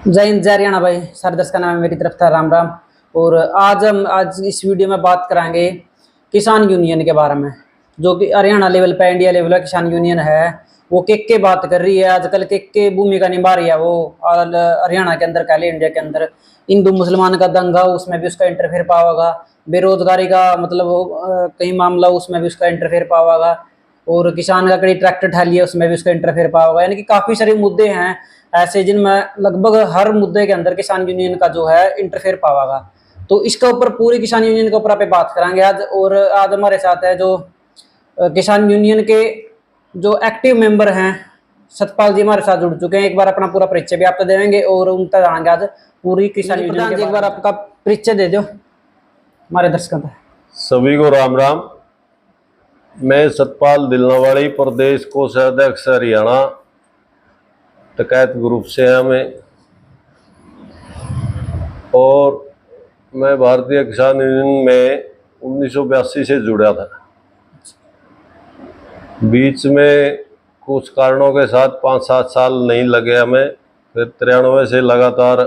जय हिंद जय हरियाणा भाई। सारे दर्शकों का नाम है, मेरी तरफ था राम राम। और आज इस वीडियो में बात कराएंगे किसान यूनियन के बारे में, जो कि हरियाणा लेवल पे इंडिया लेवल का किसान यूनियन है। वो के बात कर रही है आजकल, के भूमिका निभा रही है वो हरियाणा के अंदर, कह इंडिया के अंदर। हिंदू मुसलमान का दंगा, उसमें भी उसका इंटरफेयर पावागा। बेरोजगारी का मतलब कई मामला, उसमें भी उसका इंटरफेयर पावागा। और किसान का कड़ी ट्रैक्टर ठाली है, उसमें भी उसका इंटरफेयर पावागा। यानी कि काफी सारे मुद्दे हैं ऐसे जिनमें लगभग हर मुद्दे के अंदर किसान यूनियन का जो है इंटरफेयर पावागा। तो इसके ऊपर पूरी किसान यूनियन के ऊपर आप बात करेंगे आज। और आज हमारे साथ है जो किसान यूनियन के जो एक्टिव मेंबर हैं, सतपाल जी हमारे साथ जुड़ चुके हैं। एक बार अपना पूरा परिचय भी आप तो देंगे और उनका जानेंगे आज पूरी किसान यूनियन के। एक बार आपका परिचय दे दो हमारे दर्शकों को। सभी को राम राम। मैं सतपाल दिलनावाड़ी, प्रदेश कोषाध्यक्ष हरियाणा टकैत ग्रुप से हैं मैं। और मैं भारतीय किसान यूनियन में 1982 से जुड़ा था। बीच में कुछ कारणों के साथ 5-7 साल नहीं लगे हमें। फिर 93 से लगातार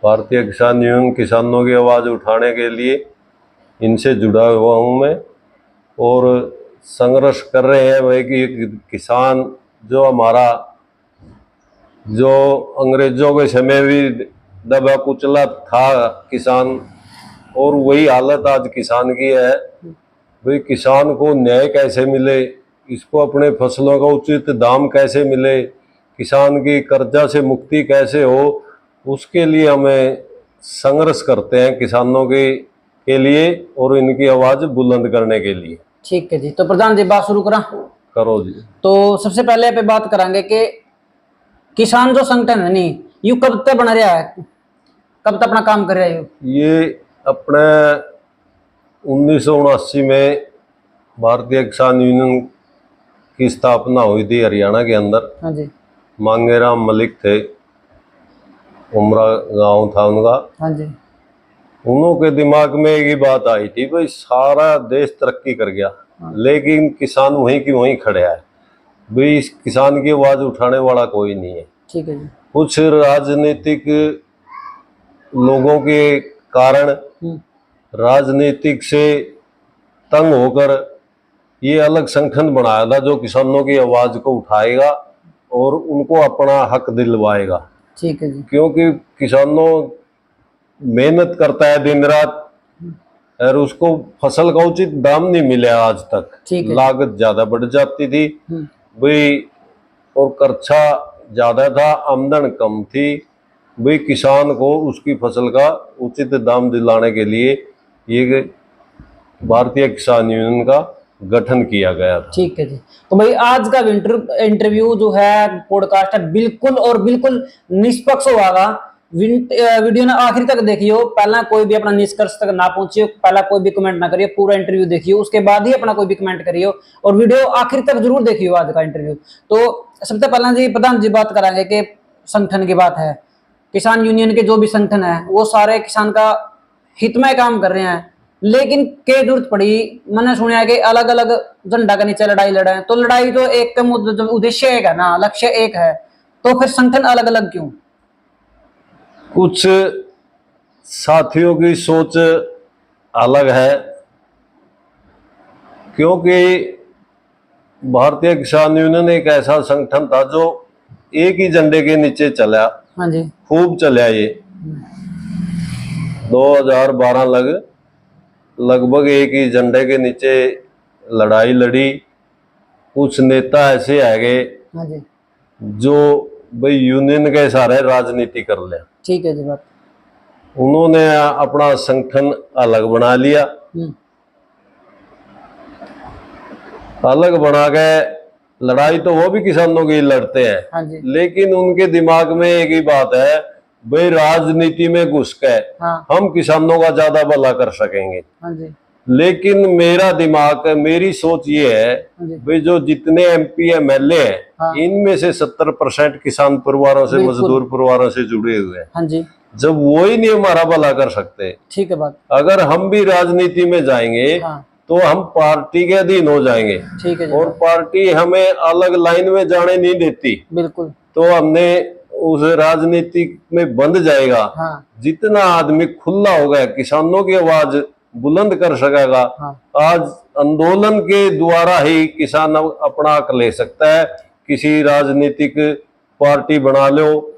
भारतीय किसान यूनियन, किसानों की आवाज़ उठाने के लिए इनसे जुड़ा हुआ हूँ मैं। और संघर्ष कर रहे हैं भाई कि किसान जो हमारा, जो अंग्रेजों के समय भी दबा कुचला था किसान, और वही हालत आज किसान की है। भाई किसान को न्याय कैसे मिले, इसको अपने फसलों का उचित दाम कैसे मिले, किसान की कर्जा से मुक्ति कैसे हो, उसके लिए हमें संघर्ष करते हैं किसानों के लिए और इनकी आवाज़ बुलंद करने के लिए। ठीक है जी, तो प्रधान जी बात शुरू करो जी। तो सबसे पहले पे बात करांगे कि किसान जो संगठन है नहीं, यू कब तक बन रहा है, कब तक अपना काम कर रहा है? ये अपने 1979 में भारतीय किसान यूनियन की स्थापना हुई थी हरियाणा के अंदर। हाँ जी। मांगेराम मलिक थे, उमरा गांव था उनका। हाँ जी। उन्हों के दिमाग में एक ही बात आई थी, भाई सारा देश तरक्की कर गया, लेकिन किसान वहीं की वहीं खड़े है। भाई इस किसान की आवाज उठाने वाला कोई नहीं है। ठीक है जी। कुछ राजनीतिक लोगों के कारण, राजनीतिक से तंग होकर ये अलग संगठन बनाया था जो किसानों की आवाज को उठाएगा और उनको अपना हक दिलवाएगा। ठीक है जी। क्योंकि किसानों मेहनत करता है दिन रात और उसको फसल का उचित दाम नहीं मिला आज तक। लागत ज्यादा बढ़ जाती थी भाई, और खर्चा ज्यादा था, आमदन कम थी। भाई किसान को उसकी फसल का उचित दाम दिलाने के लिए ये भारतीय किसान यूनियन का गठन किया गया था। ठीक है जी। तो भाई आज का इंटरव्यू जो है, पॉडकास्ट है, बिल्कुल और बिल्कुल निष्पक्ष होगा। वीडियो ने आखिर तक देखियो, पहला कोई भी अपना निष्कर्ष तक ना पहुंचियो, पहला कोई भी कमेंट ना करियो, पूरा इंटरव्यू देखियो, उसके बाद ही अपना कोई भी कमेंट करियो। और वीडियो आखिर तक जरूर देखियो आज का इंटरव्यू। तो सबसे पहला जी प्रधान जी बात कराएंगे कि संगठन की बात है। किसान यूनियन के जो भी संगठन है वो सारे किसान का हित में काम कर रहे हैं, लेकिन क्या जरूरत पड़ी, मैंने सुना है कि अलग अलग झंडा के नीचे लड़ाई लड़े। तो लड़ाई तो एक उद्देश्य एक है ना, लक्ष्य एक है, तो फिर संगठन अलग अलग क्यों? कुछ साथियों की सोच अलग है, क्योंकि भारतीय किसान यूनियन एक ऐसा संगठन था जो एक ही झंडे के नीचे चला। हाँ जी। खूब चला ये 2012 लगभग एक ही झंडे के नीचे लड़ाई लड़ी। कुछ नेता ऐसे आ गए हाँ जी, जो भाई यूनियन के सहारे राजनीति कर ले। ठीक है जी बात। उन्होंने अपना संगठन अलग बना लिया। अलग बना के लड़ाई तो वो भी किसानों की लड़ते हैं। हाँ जी। लेकिन उनके दिमाग में एक ही बात है, भाई राजनीति में घुस के हम किसानों का ज्यादा भला कर सकेंगे। हाँ जी। लेकिन मेरा दिमाग, मेरी सोच ये है, भाई जो जितने MP MLA हैं इनमें से 70% किसान परिवारों से, मजदूर परिवारों से जुड़े हुए हैं। हाँ जी। जब वो ही नहीं हमारा भला कर सकते, ठीक है बात। अगर हम भी राजनीति में जाएंगे तो हम पार्टी के अधीन हो जाएंगे। ठीक है। और पार्टी हमें अलग लाइन में जाने नहीं देती। बिल्कुल। तो हमने उस राजनीति में बंध जाएगा, हाँ जितना आदमी खुला हो गया, किसानों की आवाज बुलंद कर सकेगा। हाँ आज आंदोलन के द्वारा ही किसान अपना हक ले सकता है। किसी राजनीतिक पार्टी बना लो।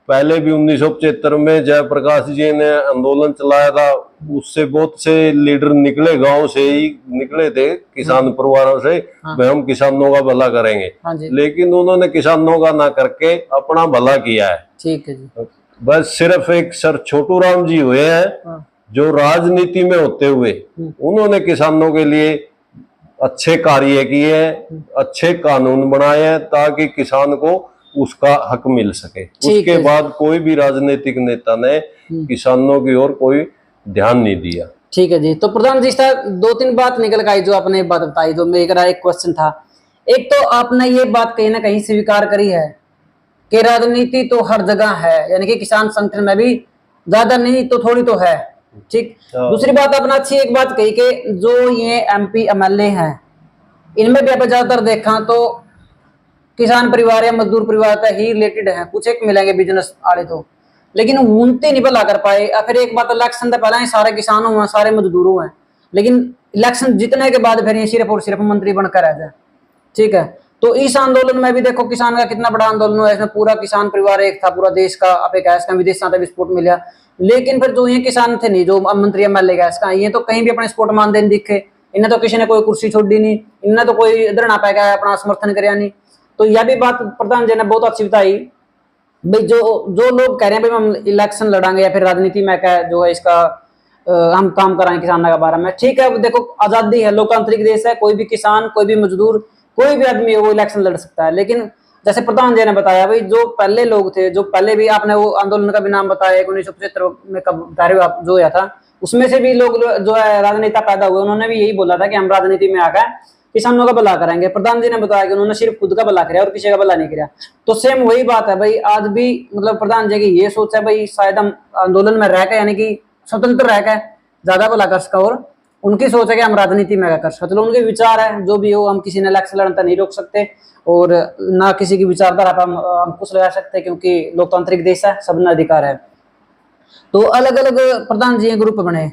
पहले भी 1975 में जयप्रकाश जी ने आंदोलन चलाया था, उससे बहुत से लीडर निकले, गांव से ही निकले थे, किसान परिवारों से, भाई हम किसानों का भला करेंगे। हाँ जी, लेकिन उन्होंने किसानों का ना करके अपना भला किया है। ठीक है जी। बस सिर्फ एक सर छोटू राम जी हुए हैं हाँ जो राजनीति में होते हुए उन्होंने किसानों के लिए अच्छे कार्य किए हैं, अच्छे कानून बनाए हैं, ताकि किसान को उसका हक मिल सके। उसके है। बाद कोई भी राजनीतिक नेता ने किसानों की ओर कोई ध्यान नहीं दिया। ठीक है जी। तो प्रधान जी, इस तरह दो तीन बात निकल आई जो आपने बात बताई, जो मेरा एक क्वेश्चन था। एक तो आपने ये बात कहीं ना कहीं स्वीकार करी है कि राजनीति तो हर जगह है, यानी कि किसान संगठन में भी ज्यादा नहीं तो थोड़ी तो है, ठीक। दूसरी बात आपने अच्छी एक बात कही कि जो ये MP MLA हैं, इनमें भी आप ज्यादातर देखा तो किसान परिवार या मजदूर परिवार का ही रिलेटेड है, कुछ एक मिलेंगे बिजनेस वाले तो, लेकिन उनते नहीं भला कर पाए। या फिर एक बात, इलेक्शन से पहले सारे किसानों हैं, सारे मजदूरों हैं, लेकिन इलेक्शन जीतने के बाद फिर ये सिर्फ और सिर्फ मंत्री बनकर रह जाए, ठीक है। तो इस आंदोलन में भी देखो किसान का कितना बड़ा आंदोलन हुआ, इसमें पूरा किसान परिवार एक था, पूरा देश का, आप एक गैस का विदेश तक सपोर्ट मिला। लेकिन फिर जो ये किसान थे नहीं, जो मंत्री MLA गैस का, ये तो कहीं भी अपने सपोर्ट मान देने दिखे, इन्हें तो किसी ने कोई कुर्सी छोड़ी नहीं, इन्हें तो कोई धरना पाएगा अपना समर्थन कराया नहीं। तो यह भी बात प्रधान जी ने बहुत अच्छी बताई भाई, जो जो लोग कह रहे हैं भाई हम इलेक्शन लड़ांगे या फिर राजनीति में क्या जो है इसका हम काम कराएं किसानों के बारे में, ठीक है। देखो आजादी है, लोकतांत्रिक देश है, कोई भी किसान, कोई भी मजदूर, कोई भी आदमी है वो इलेक्शन लड़ सकता है। लेकिन जैसे प्रधान जी ने बताया भाई, जो पहले लोग थे, जो पहले भी आपने वो आंदोलन का भी नाम बताया 1975 में कब जो हुआ था, उसमें से भी लोग जो है राजनेता पैदा हुए, उन्होंने भी यही बोला था कि हम राजनीति में आ गए किसानों का भला करेंगे। प्रधान जी ने बताया कि उन्होंने सिर्फ खुद का भला किया और किसी का भला नहीं किया। तो सेम वही बात है भाई, आज भी मतलब प्रधान जी की ये सोच है भाई, शायद हम आंदोलन में रहकर यानी कि स्वतंत्र रहकर ज्यादा भला कर सका, और उनकी सोच है कि हम राजनीति में कर सकते। चलो उनके विचार है जो भी हो, हम किसी ने इलेक्शन लड़ना नहीं रोक सकते और ना किसी की विचारधारा पर हम कुछ लगा सकते, क्योंकि लोकतांत्रिक देश है, सबने अधिकार है। तो अलग अलग प्रधान जी ग्रुप बने।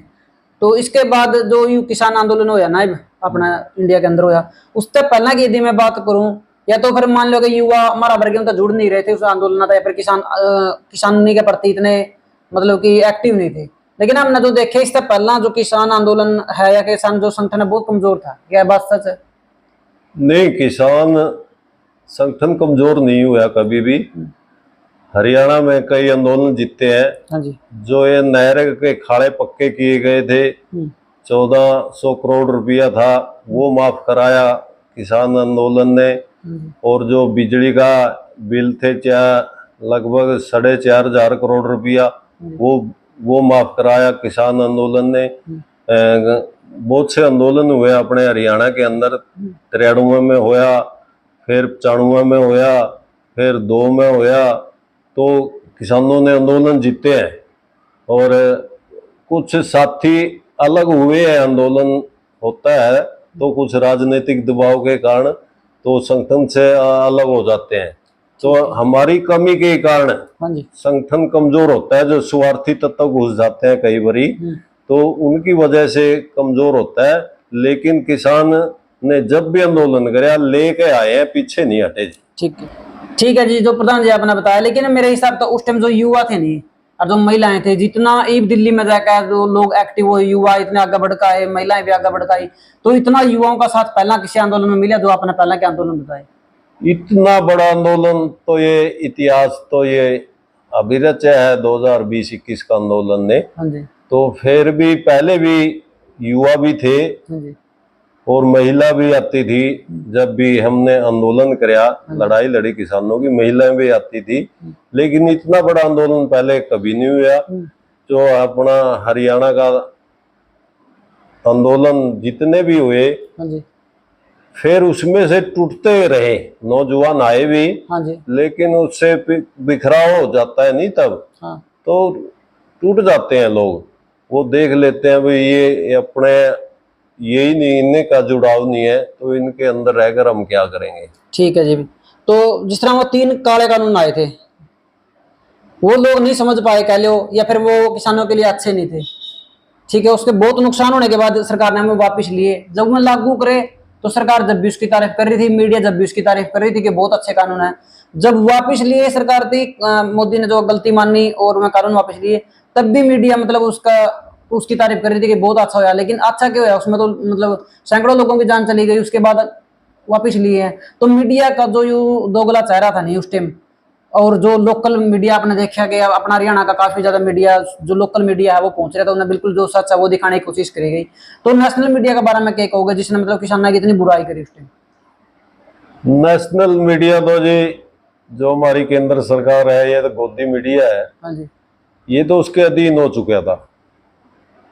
तो इसके बाद जो यू किसान आंदोलन होया ना अपना इंडिया के अंदर होया, उससे पहला की यदि मैं बात करूं, या तो फिर मान लो कि युवा हमारा वर्ग तो जुड़ नहीं रहे थे उस आंदोलन था, या फिर किसानी के प्रति इतने मतलब कि एक्टिव नहीं थे। लेकिन हमने जो देखे इससे पहला जो किसान आंदोलन है या किसान जो संगठन है बहुत कमजोर था, क्या बात सच है? नहीं, किसान संगठन कमजोर नहीं हुआ कभी भी। हरियाणा में कई आंदोलन जीते हैं। हाँ जी। जो ये नहर के खाड़े पक्के किए गए थे, 1400 करोड़ रुपया था, वो माफ कराया किसान आंदोलन ने। और जो बिजली का बिल थे लगभग 4,500 करोड़ रुपया, वो माफ कराया किसान आंदोलन ने। बहुत से आंदोलन हुए अपने हरियाणा के अंदर। 93 में होया, फिर 95 में होया, फिर 2 में होया। तो किसानों ने आंदोलन जीते हैं। और कुछ साथी अलग हुए हैं, आंदोलन होता है तो कुछ राजनीतिक दबाव के कारण तो संगठन से अलग हो जाते हैं। तो हमारी कमी के कारण संगठन कमजोर होता है। जो स्वार्थी तत्व घुस जाते हैं कई बारी, तो उनकी वजह से कमजोर होता है। लेकिन किसान ने जब भी आंदोलन कराया लेके आए हैं, पीछे नहीं हटे। ठीक है जी, जो प्रधान जी आपने बताया। लेकिन मेरे हिसाब से उस टाइम जो युवा थे नहीं और जो महिलाएं थे, जितना ई दिल्ली में जाकर जो लोग एक्टिव हुए, युवा इतने आगे बढ़ है, महिलाएं भी आगे बढ़ आई, तो इतना युवाओं का साथ पहला किसी आंदोलन में मिला जो आपने पहला के आंदोलन बताए? इतना बड़ा आंदोलन तो ये इतिहास तो ये अभी रचा है 2020-21 का आंदोलन ने। तो फिर भी पहले भी युवा भी थे और महिला भी आती थी। जब भी हमने आंदोलन कराया, लड़ाई लड़ी किसानों की, महिलाएं भी आती थी। लेकिन इतना बड़ा आंदोलन पहले कभी नहीं हुआ। जो अपना हरियाणा का आंदोलन जितने भी हुए, फिर उसमें से टूटते रहे, नौजवान आए भी, लेकिन उससे बिखराव हो जाता है नहीं तब, तो टूट जाते हैं लोग। वो देख लेते हैं भाई ये अपने यही नहीं, इनने का जुड़ाव नहीं है, तो इनके अंदर रहकर हम क्या करेंगे। ठीक है जी। तो जिस तरह वो 3 काले कानून आए थे, वो लोग नहीं समझ पाए कह लो, या फिर वो किसानों के लिए अच्छे नहीं थे। ठीक है, उसके बहुत नुकसान होने के बाद सरकार ने हमें वापस लिए। जब मैं लागू करे तो सरकार जब भी उसकी तारीफ कर रही थी, मीडिया जब भी उसकी तारीफ कर रही थी कि बहुत अच्छे कानून है। जब वापस लिए सरकार थी, मोदी ने जो गलती मानी और मैं कानून वापस लिए, तब भी मीडिया मतलब उसकी तारीफ कर रही थी कि बहुत अच्छा होया। लेकिन अच्छा क्यों है, उसमें तो मतलब सैकड़ों लोगों की जान चली गई, उसके बाद वापस लिए हैं। तो मीडिया का जो यू दोगला चेहरा था नहीं उस टाइम, और जो लोकल मीडिया आपने देखा कि अपना हरियाणा का काफी ज्यादा मीडिया, जो लोकल मीडिया है वो पहुंच रहा था, उन्हें बिल्कुल जो सच है वो दिखाने की कोशिश करी गई। तो नेशनल मीडिया के बारे में क्या कहोगे जिसने मतलब किसानों की इतनी बुराई करी उस टाइम? नेशनल मीडिया तो जी, जो हमारी केंद्र सरकार है, ये तो गोदी मीडिया है, हाँ जी। ये तो उसके अधीन हो चुका था।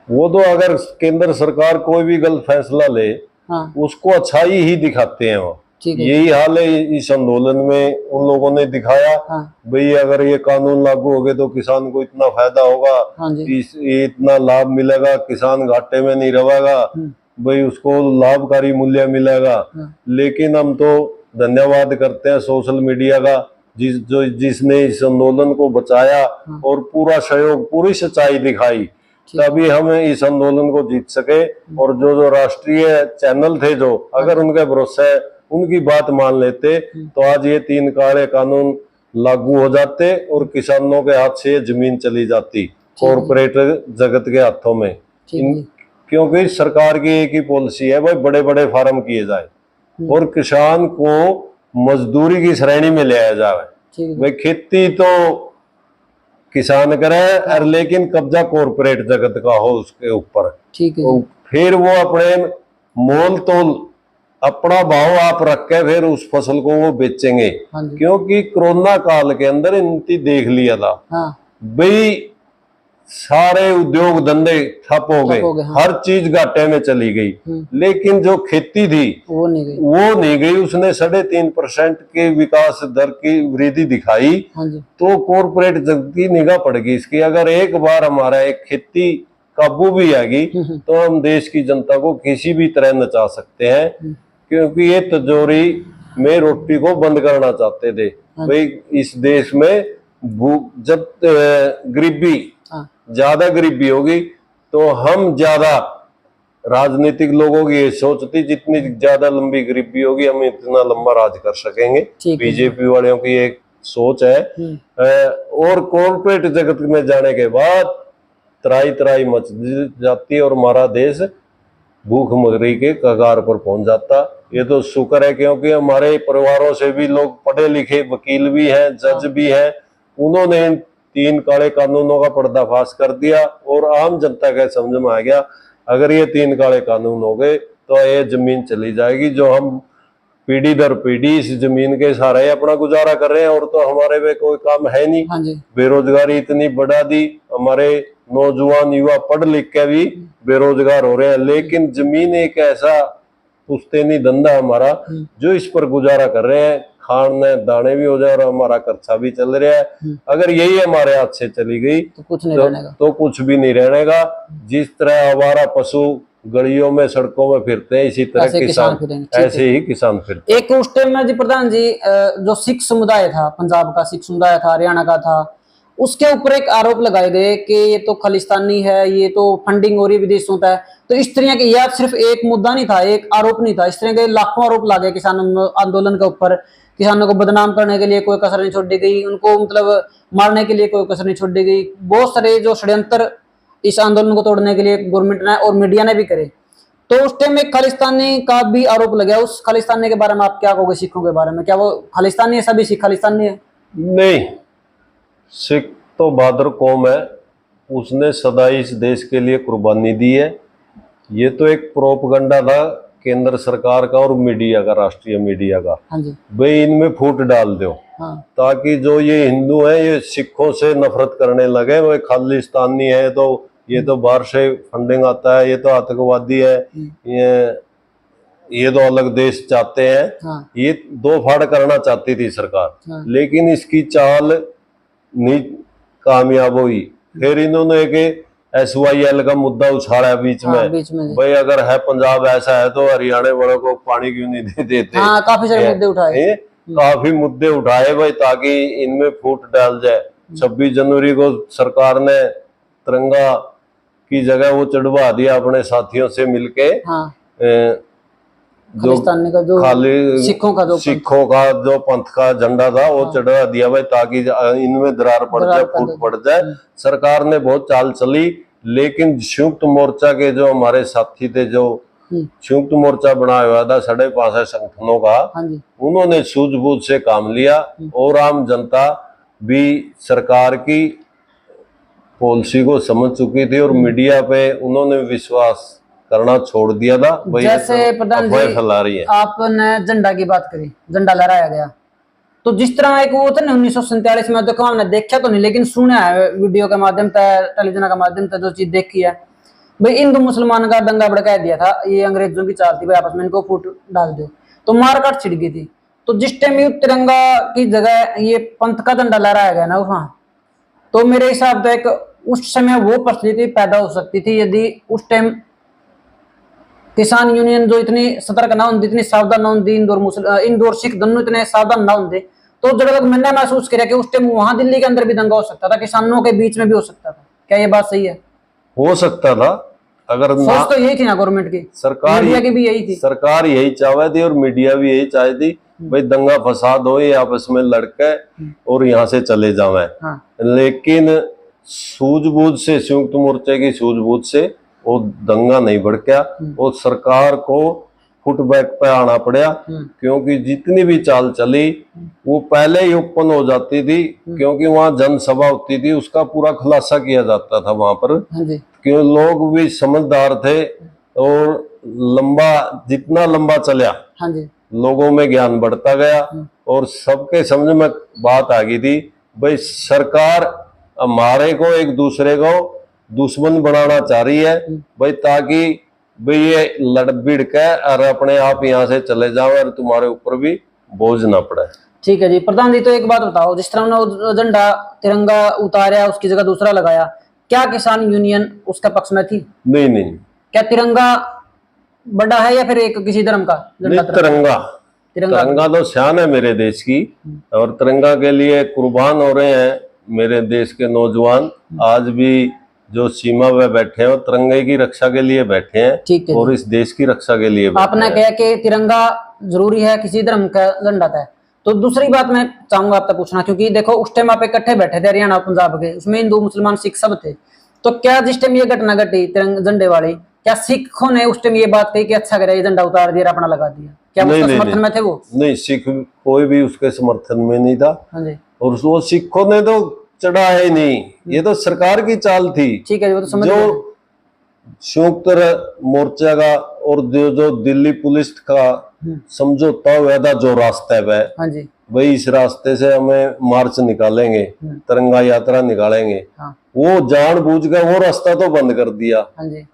वो तो अगर केंद्र सरकार कोई भी गलत फैसला ले, हाँ उसको अच्छाई ही दिखाते हैं वो। ठीक है। यही हाल है इस आंदोलन में, उन लोगों ने दिखाया हाँ भाई अगर ये कानून लागू हो गए तो किसान को इतना फायदा होगा, हाँ जी। ये इतना लाभ मिलेगा, किसान घाटे में नहीं रहेगा, भाई उसको लाभकारी मूल्य मिलेगा। लेकिन हम तो धन्यवाद करते हैं सोशल मीडिया का, जिसने इस आंदोलन को बचाया और पूरा सहयोग, पूरी सच्चाई दिखाई, तभी हम इस आंदोलन को जीत सके। और जो राष्ट्रीय चैनल थे, जो अगर उनके भरोसे उनकी बात मान लेते तो आज ये 3 काले कानून लागू हो जाते और किसानों के हाथ से ये जमीन चली जाती कॉरपोरेट जगत के हाथों में। क्योंकि सरकार की एक ही पॉलिसी है भाई, बड़े बड़े फार्म किए जाए और किसान को मजदूरी की श्रेणी में ले आया जाए। भाई खेती तो किसान करे और लेकिन कब्जा कॉरपोरेट जगत का हो उसके ऊपर। तो फिर वो अपने मोल तोल अपना भाव आप रख के फिर उस फसल को वो बेचेंगे। क्योंकि कोरोना काल के अंदर इनकी देख लिया था भाई, सारे उद्योग धंधे ठप हो गए, हर चीज घाटे में चली गई। लेकिन जो खेती थी वो नहीं गई, उसने 3.5% के विकास दर की वृद्धि दिखाई। तो कॉरपोरेट जगत की निगाह पड़ गई इसकी। अगर एक बार हमारा एक खेती काबू भी आएगी तो हम देश की जनता को किसी भी तरह नचा सकते हैं। क्योंकि ये तिजोरी में रोटी को बंद करना चाहते थे भाई। इस देश में जब गरीबी ज्यादा गरीबी होगी तो हम ज्यादा, राजनीतिक लोगों की ये सोच थी जितनी ज्यादा लंबी गरीबी होगी हम इतना लंबा राज कर सकेंगे। बीजेपी वालों की एक सोच है। और कॉर्पोरेट जगत में जाने के बाद त्राई त्राई मच जाती है और हमारा देश भूखमरी के कगार पर पहुंच जाता। ये तो शुक्र है क्योंकि हमारे परिवारों से भी लोग पढ़े लिखे वकील भी हैं, जज भी हैं, उन्होंने 3 काले कानूनों का पर्दाफाश कर दिया और आम जनता के समझ में आ गया अगर ये 3 काले कानून हो गए तो ये जमीन चली जाएगी, जो हम पीढ़ी दर पीढ़ी इस जमीन के सहारे अपना गुजारा कर रहे हैं। और तो हमारे में कोई काम है नहीं, बेरोजगारी इतनी बढ़ा दी, हमारे नौजवान युवा पढ़ लिख के भी बेरोजगार हो रहे हैं। लेकिन जमीन एक ऐसा पुश्तैनी धंधा हमारा जो इस पर गुजारा कर रहे हैं, खाने दाने भी हो जाए और हमारा खर्चा भी चल रहा है। अगर यही हमारे हाथ से चली गई तो कुछ नहीं रहनेगा, तो कुछ भी नहीं रहनेगा। जिस तरह हमारा पशु गलियों में सड़कों में फिरते हैं, इसी तरह किसान ऐसे ही किसान फिरते। एक उस टाइम में जी प्रधान जी, जो सिख समुदाय था, पंजाब का सिख समुदाय था, हरियाणा का था, उसके ऊपर एक आरोप लगाए गए कि ये तो खालिस्तानी है, ये तो फंडिंग हो रही है विदेशों का। तो इस तरह के, यह सिर्फ एक मुद्दा नहीं था, एक आरोप नहीं था, इस तरह के लाखों आरोप लगे किसान आंदोलन के ऊपर। किसानों को बदनाम करने के लिए कोई कसर नहीं छोड़ी गई, उनको मतलब मारने के लिए कोई कसर नहीं छोड़ी गई। बहुत सारे जो षड्यंत्र इस आंदोलन को तोड़ने के लिए गवर्नमेंट ने और मीडिया ने भी करे। तो उस टाइम में खालिस्तानी का भी आरोप लगा। उस खालिस्तानी के बारे में आप क्या कहोगे? सिखों के बारे में, क्या वो खालिस्तानी है? सभी सिख खालिस्तानी है? नहीं, सिख तो बहादुर कौम है, उसने सदा इस देश के लिए कुर्बानी दी है। ये तो एक प्रोपगंडा था केंद्र सरकार का और मीडिया का, राष्ट्रीय मीडिया का, भाई इनमें फूट डाल दो ताकि जो ये हिंदू है ये सिखों से नफरत करने लगे। वो खालिस्तानी है तो ये तो बाहर से फंडिंग आता है, ये तो आतंकवादी है, ये तो अलग देश चाहते हैं। ये 2 फाड़ करना चाहती थी सरकार, लेकिन इसकी चाल नहीं कामयाब हुई। फिर इन्होंने एक SYL का मुद्दा उछाड़ा बीच में, भाई अगर है पंजाब ऐसा है तो हरियाणा वालों को पानी क्यों नहीं दे देते। काफी सारे मुद्दे उठाए, काफी मुद्दे उठाए भाई, ताकि इनमें फूट डाल जाए। 26 जनवरी को सरकार ने तिरंगा की जगह वो चढ़वा दिया अपने साथियों से मिलके। हाँ, जो खालिस्तानी का जो खाली सिखों का जो पंथ का झंडा था वो चढ़ा दिया भाई, ताकि इनमें दरार पड़ जाए, फूट पड़ जाए। सरकार ने बहुत चाल चली, लेकिन संयुक्त मोर्चा के जो हमारे साथी थे, जो संयुक्त मोर्चा बनाया हुआ था 5.5 संगठनों का, उन्होंने सूझबूझ से काम लिया और आम जनता भी सरकार की पॉलिसी को समझ चुकी थी और मीडिया पे उन्होंने विश्वास करना छोड़ दिया था। जैसे प्रधान जी फैला रही है, आपने झंडा की बात करी, झंडा लहराया गया, तो जिस तरह एक वो था ना 1947 में, देखो हमने देखा तो नहीं लेकिन सुना है वीडियो के माध्यम से, टेलीविजन के माध्यम से जो चीज देखी है भाई, हिंदू मुसलमान का दंगा भड़का दिया था, ये अंग्रेजों की चाल थी भाई, आपस में इनको फूट डाल दो, तो मारकाट छिड़ गई थी। तो जिस टाइम ये तिरंगा की जगह ये पंथ का झंडा लहराया गया ना वहां, तो मेरे हिसाब से एक उस समय वो परिस्थिति पैदा हो सकती थी यदि उस टाइम किसान यूनियन जो इतनी सतर्क ना होती, इतनी सावधान ना होती, इंदौर सिख दोनों इतने सावधान ना होते, तो जब तक मैंने महसूस किया कि उस टाइम वहां दिल्ली के अंदर भी दंगा हो सकता था, किसानों के बीच में भी हो सकता था। क्या ये बात सही है? हो सकता था, अगर सोच तो यही थी ना गवर्नमेंट की, सरकार मीडिया की भी यही थी, सरकार यही चाहे थी और मीडिया भी यही चाहे थी भाई दंगा फसाद हो, ये आपस में लड़के और यहाँ से चले जावे। हाँ। लेकिन सूझबूझ से, संयुक्त मोर्चे की सूझबूझ से वो दंगा नहीं भड़का और सरकार को फुटबैक पे आना पड़ा, क्योंकि जितनी भी चाल चली वो पहले ही ओपन हो जाती थी, क्योंकि वहां जनसभा होती थी, उसका पूरा खुलासा किया जाता था वहां पर, क्यों लोग भी समझदार थे और जितना लंबा चला लोगों में ज्ञान बढ़ता गया और सबके समझ में बात आ गई थी भाई सरकार हमारे को एक दूसरे को दुश्मन बनाना चाह रही है भाई, ताकि भाई ये लड़ भिड़ के और अपने आप यहाँ से चले जाओ और तुम्हारे ऊपर भी बोझ ना पड़े। ठीक है जी। प्रधान जी, तो एक बात बताओ, जिस तरह उन्होंने झंडा तिरंगा उतारा उसकी जगह दूसरा लगाया, क्या किसान यूनियन उसका पक्ष में थी? नहीं नहीं। क्या तिरंगा बड़ा है या फिर एक किसी धर्म का झंडा? तिरंगा तो शान है मेरे देश की और तिरंगा के लिए कुर्बान हो रहे हैं मेरे देश के नौजवान। आज भी जो सीमा पे बैठे हैं वो तिरंगे की रक्षा के लिए बैठे हैं। ठीक है, और इस देश की रक्षा के लिए आपने कहा कि तिरंगा जरूरी है, किसी धर्म का झंडा था। तो दूसरी बात मैं चाहूंगा आपसे पूछना, क्योंकि देखो उस टाइम आप इकट्ठे बैठे थे हरियाणा पंजाब के, उसमें हिंदू मुसलमान सिख सब थे, तो क्या जिस टाइम ये घटना घटी तिरंगा झंडे वाली, क्या सिखों ने उस टाइम ये बात कही कि अच्छा करे ये झंडा उतार दिया अपना लगा दिया? क्या उसका समर्थन में थे वो? नहीं, सिख कोई भी उसके समर्थन में नहीं था। हाँ जी। और वो सिखों ने तो चढ़ाया ही नहीं, ये तो सरकार की चाल थी। ठीक है, वो तो समझ जो संयुक्त मोर्चा का और जो दिल्ली पुलिस का समझौता हुआ था जो रास्ते पे, हाँ जी, वही इस रास्ते से हमें मार्च निकालेंगे, तिरंगा यात्रा निकालेंगे, हाँ। वो जानबूझ के वो रास्ता तो बंद कर दिया, हाँ जी,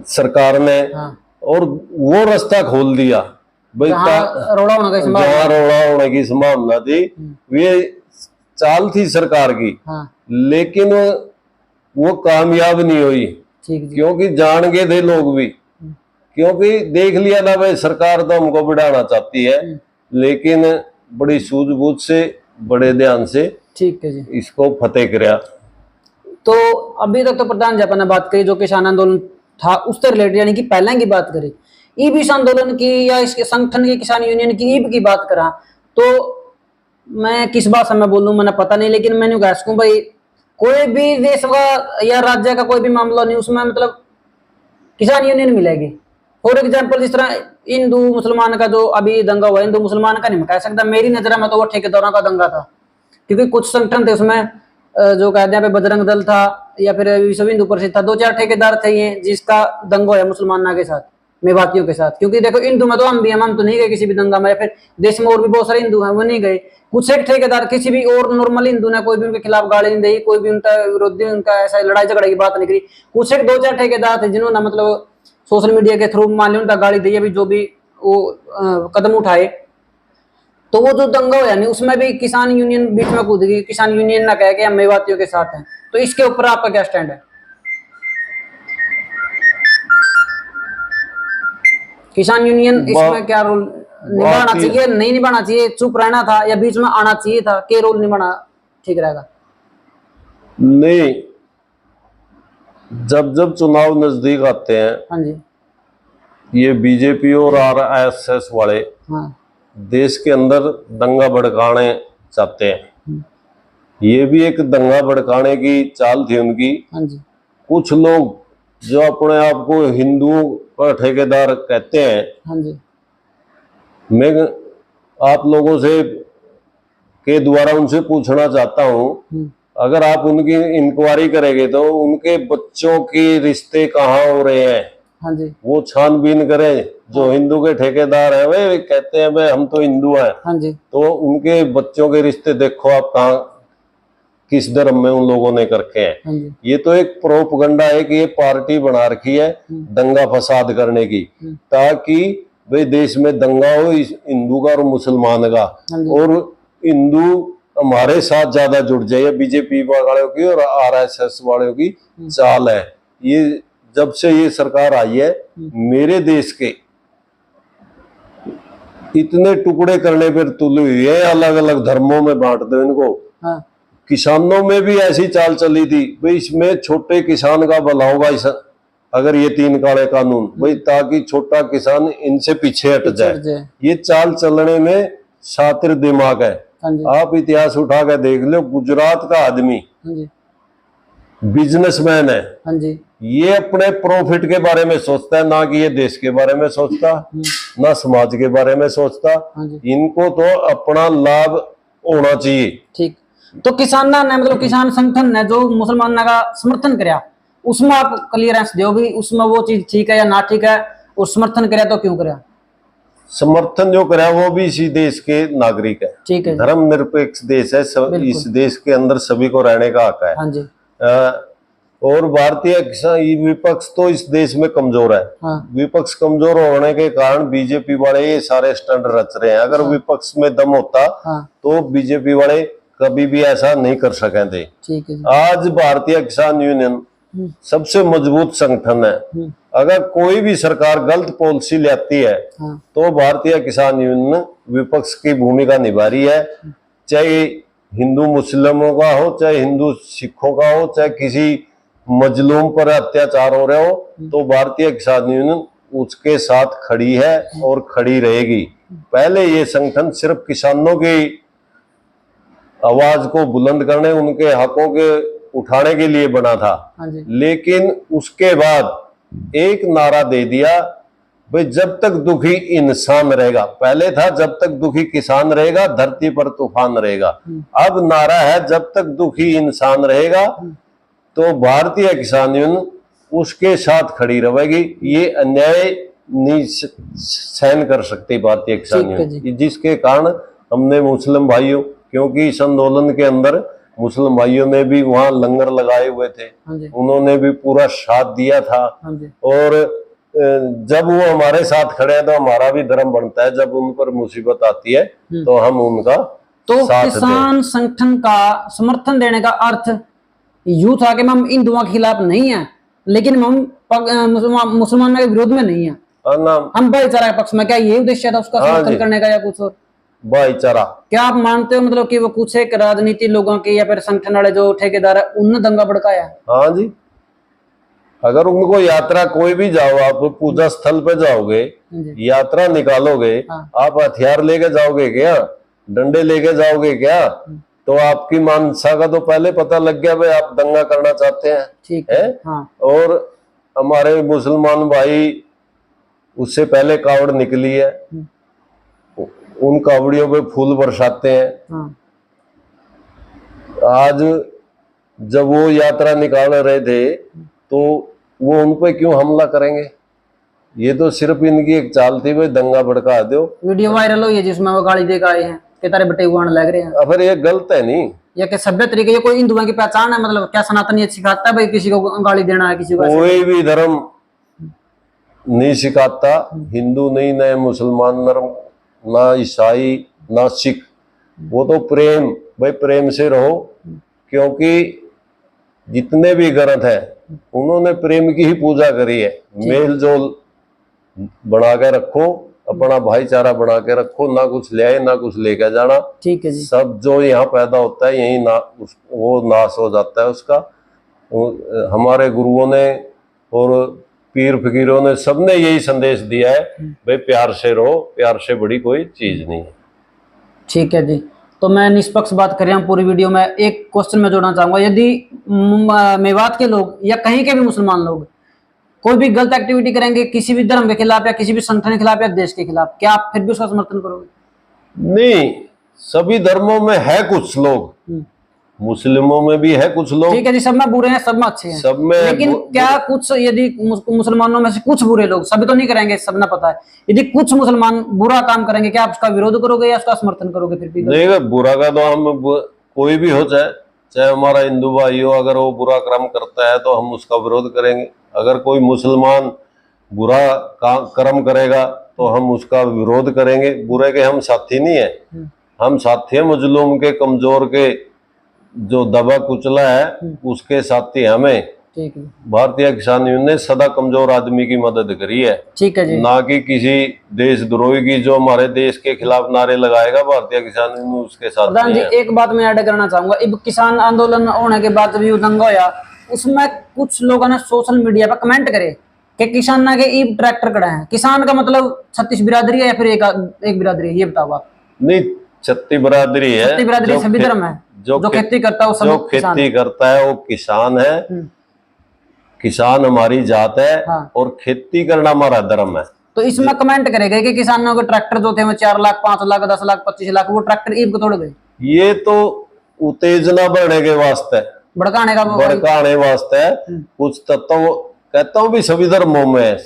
सरकार ने, हाँ। और वो रास्ता खोल दिया भाई, जहाँ रोड़ा होने की संभावना थी, ये चाल थी सरकार की, हाँ। लेकिन वो कामयाब नहीं हुई, क्योंकि जान गए थे लोग भी, क्योंकि देख लिया था भाई सरकार तो हमको बढ़ाना चाहती है, लेकिन बड़ी सूझबूझ से बड़े ध्यान से, ठीक है जी, इसको फतेह कराया। तो अभी तक तो प्रधान जी ने बात करी जो किसान आंदोलन था उससे रिलेटेड, यानी कि पहले की बात करी, ईब इस आंदोलन की या इसके संगठन की, किसान यूनियन की ईब की बात करा, तो मैं किस भाषा में बोलूं मैंने पता नहीं, लेकिन मैंने कह सकूं भाई कोई भी देश का या राज्य का कोई भी मामला नहीं उसमें मतलब किसान यूनियन मिलेगी। फॉर एग्जाम्पल जिस तरह हिंदू मुसलमान का जो अभी दंगा हुआ, हिंदू मुसलमान का नहीं कह सकता, मेरी नजर में तो वो ठेकेदारों का दंगा था, क्योंकि कुछ संगठन थे उसमें जो कहते हैं बजरंग दल था या फिर विश्व हिंदू परिषद था, 2-4 ठेकेदार थे ये जिसका दंगा है मुसलमानों के साथ, मेवातियों के साथ। क्योंकि देखो हिंदू में तो हम भी हम तो नहीं गए किसी भी दंगा में, या फिर देश में और भी बहुत सारे हिंदू हैं वो नहीं गए। कुछ एक ठेकेदार किसी भी और नॉर्मल हिंदू ने कोई भी उनके खिलाफ गाली नहीं दी, कोई भी उनका विरोधी उनका ऐसा लड़ाई झगड़े की बात नहीं करी। कुछ एक 2-4 ठेकेदार थे जिन्होंने मतलब सोशल मीडिया के थ्रू मान ली उनका गाली दी, अभी जो भी वो कदम उठाए, तो वो जो दंगा हो यानी उसमें भी किसान यूनियन बीच में कूद गई। किसान यूनियन ना कह के हम मेवातियों के साथ हैं, तो इसके ऊपर आपका क्या स्टैंड है? किसान यूनियन इसमें क्या रोल निभाना चाहिए, नहीं निभाना चाहिए, चुप रहना था या बीच में आना चाहिए था, क्या रोल निभाना ठीक रहेगा? नहीं, जब जब चुनाव नजदीक आते हैं, हाँ जी। ये बीजेपी और आरएसएस वाले हाँ। देश के अंदर दंगा भड़काने चाहते हैं। ये भी एक दंगा भड़काने की चाल थी उनकी। हाँ जी। कुछ लोग जो अपने आप को हिंदुओं का ठेकेदार कहते हैं, हाँ जी। मैं आप लोगों से के द्वारा उनसे पूछना चाहता हूं, अगर आप उनकी इंक्वायरी करेंगे तो उनके बच्चों के रिश्ते कहाँ हो रहे हैं, हाँ जी। वो छानबीन करें। जो हिंदू के ठेकेदार हैं वे कहते हैं भाई हम तो हिंदू हैं, हाँ जी। तो उनके बच्चों के रिश्ते देखो आप कहाँ किस धर्म में उन लोगों ने करके हैं। हाँ जी। ये तो एक प्रोपगंडा है कि ये पार्टी बना रखी है दंगा फसाद करने की, ताकि भाई देश में दंगा हो इस हिंदू का और मुसलमान का, हाँ जी। और हिंदू हमारे साथ ज्यादा जुड़ जाए। बीजेपी वालों की और आरएसएस वालों की चाल है ये। जब से ये सरकार आई है, मेरे देश के इतने टुकड़े करने पर तुली हुई है, अलग अलग धर्मों में बांट दो इनको। हाँ। किसानों में भी ऐसी चाल चली थी भाई इसमें छोटे किसान का भला होगा इस अगर ये 3 काले कानून भाई, ताकि छोटा किसान इनसे पीछे हट जाए। ये चाल चलने में शातिर दिमाग है। हाँ जी। आप इतिहास उठा कर देख लो, गुजरात का आदमी हाँ जी। बिजनेसमैन है, हाँ जी। ये अपने प्रॉफिट के बारे में सोचता है, ना कि ये देश के बारे में सोचता, ना समाज के बारे में सोचता। हाँ जी। इनको तो अपना लाभ होना चाहिए। ठीक। तो किसाना ने मतलब किसान संगठन ने जो मुसलमान का समर्थन कराया, उसमें आप क्लियरेंस दो भी उसमें वो चीज ठीक है या ना ठीक है, और समर्थन कराया तो क्यों कराया? समर्थन जो करा वो भी इसी देश के नागरिक है। ठीक है। धर्मनिरपेक्ष देश है, इस देश के अंदर सभी को रहने का हक है। हाँ जी। और भारतीय विपक्ष तो इस देश में कमजोर है। हाँ। विपक्ष कमजोर होने के कारण बीजेपी वाले ये सारे स्टंट रच रहे हैं। अगर विपक्ष में दम होता तो बीजेपी वाले कभी भी ऐसा नहीं कर सके थे। ठीक है। आज भारतीय किसान यूनियन सबसे मजबूत संगठन है। अगर कोई भी सरकार गलत पॉलिसी लाती है तो भारतीय किसान यूनियन विपक्ष की भूमिका निभा रही है। चाहे हिंदू मुस्लिमों का हो, चाहे हिंदू सिखों का हो, चाहे किसी मजलूम पर अत्याचार हो रहा हो, तो भारतीय किसान यूनियन उसके साथ खड़ी है और खड़ी रहेगी। पहले ये संगठन सिर्फ किसानों की आवाज को बुलंद करने, उनके हकों के उठाने के लिए बना था। लेकिन उसके बाद एक नारा दे दिया भाई जब तक दुखी इंसान रहेगा। पहले था जब तक दुखी किसान रहेगा धरती पर तूफान रहेगा। अब नारा है जब तक दुखी इंसान रहेगा तो भारतीय किसान यूनियन उसके साथ खड़ी रहेगी। ये अन्याय नहीं सहन कर सकती भारतीय किसान यूनियन, जिसके कारण हमने मुस्लिम भाइयों, क्योंकि इस आंदोलन के अंदर मुस्लिम भाइयों ने भी वहां लंगर लगाए हुए थे, उन्होंने भी पूरा साथ दिया था। और जब वो हमारे साथ खड़े हैं तो हमारा भी धर्म बनता है, जब उन पर मुसीबत आती है तो हम उनका तो किसान संगठन का समर्थन देने का अर्थ यूं था कि हम हिंदुओं के खिलाफ नहीं है, लेकिन हम मुसलमानों के विरोध में नहीं है, हम भाईचारा के पक्ष में। क्या ये उद्देश्य था उसका समर्थन करने का या कुछ और? भाईचारा। क्या आप मानते हो मतलब कि वो कुछ एक राजनीति लोगों की या फिर संगठन वाले जो ठेकेदार है उनने दंगा भड़काया? हाँ जी। अगर उनको यात्रा कोई भी जाओ, आप पूजा स्थल पे जाओगे, यात्रा निकालोगे, आप हथियार लेके जाओगे क्या, डंडे लेके जाओगे क्या, तो आपकी मानसा का तो पहले पता लग गया भाई आप दंगा करना चाहते हैं। ठीक है। हाँ। और हमारे मुसलमान भाई उससे पहले कावड़ निकली है, उन कावड़ियों पे फूल बरसाते हैं। हाँ। आज जब वो यात्रा निकाल रहे थे तो वो उन पे क्यों हमला करेंगे? ये तो सिर्फ इनकी एक चाल थी भाई दंगा भड़का दो। वीडियो वायरल हुई है जिसमें वो गाली दे आए हैं कि तारे बेटे हुआ लग रहे हैं। फिर ये गलत है नहीं, ये क्या सभ्य तरीके? ये कोई हिंदुओं की पहचान है? मतलब क्या सनातनीयत सिखाता है भाई किसी को गाली देना है? किसी को कोई भी धर्म नहीं सिखाता, हिंदू नहीं, न मुसलमान धर्म, ना ईसाई, ना सिख। वो तो प्रेम, भाई प्रेम से रहो, क्योंकि जितने भी ग्रंथ है उन्होंने प्रेम की ही पूजा करी है। मेल जोल बना के रखो, अपना भाईचारा बना के रखो, ना कुछ ले आए ना कुछ लेकर जाना। ठीक है जी। सब जो यहाँ पैदा होता है यही वो नाश हो जाता है उसका। हमारे गुरुओं ने और पीर फकीरों ने सबने यही संदेश दिया है, भाई प्यार से रहो, प्यार से बड़ी कोई चीज नहीं है। ठीक है जी। तो मैं निष्पक्ष बात कर रहा हूँ पूरी वीडियो में। एक क्वेश्चन मैं जोड़ना चाहूंगा, यदि मेवात के लोग या कहीं के भी मुसलमान लोग कोई भी गलत एक्टिविटी करेंगे किसी भी धर्म के खिलाफ या किसी भी संगठन के खिलाफ या देश के खिलाफ, क्या आप फिर भी उसका समर्थन करोगे? नहीं, सभी धर्मों में है कुछ लोग, मुस्लिमों में भी है कुछ लोग। ठीक है जी, सब में बुरे हैं सब में अच्छे हैं, सब में। लेकिन क्या कुछ यदि मुसलमानों में से कुछ बुरे लोग, सभी तो नहीं करेंगे, सब ना पता है, यदि कुछ मुसलमान बुरा काम करेंगे क्या आप उसका विरोध करोगे या उसका समर्थन करोगे? फिर भी नहीं, बुरा का तो हम कोई भी हो, चाहे हमारा हिंदू भाई हो, अगर वो बुरा कर्म करता है तो हम उसका विरोध करेंगे। अगर कोई मुसलमान बुरा कर्म करेगा तो हम उसका विरोध करेंगे। बुरे के हम साथी नहीं है, हम साथी है मजलूम के, कमजोर के, जो दबा कुचला है उसके साथी हमें। ठीक है। भारतीय किसान यूनियन ने सदा कमजोर आदमी की मदद करी है। ठीक है जी। ना कि किसी देशद्रोही की, जो हमारे देश के खिलाफ नारे लगाएगा भारतीय किसान यूनियन उसके साथ प्रधान नहीं जी, है। एक बात मैं ऐड करना चाहूंगा, अब किसान आंदोलन होने के बाद भी दंगा होया, उसमें कुछ लोगों ने सोशल मीडिया पर कमेंट करे कि किसान ना के ईब ट्रैक्टर खड़ा है। किसान का मतलब 36 बिरादरी है या फिर एक बिरादरी है, ये बताओ आप। नहीं, छत्ती बिरादरी है, छत्ती बिरादरी सभी धर्म है, जो खेती करता है वो सब जो खेती करता है वो किसान है। किसान हमारी जात है। हाँ। और खेती करना हमारा धर्म है। तो इसमें कमेंट करेगा कि किसानों के ट्रैक्टर जो थे वो 4 लाख 5 लाख 10 लाख 25 लाख, वो ट्रैक्टर ईब को तोड़ गए। ये तो उत्तेजना बढ़ने के वास्ते, भड़काने वास्ते है। कुछ तत्व कहता हूँ भी सभी धर्मों में है,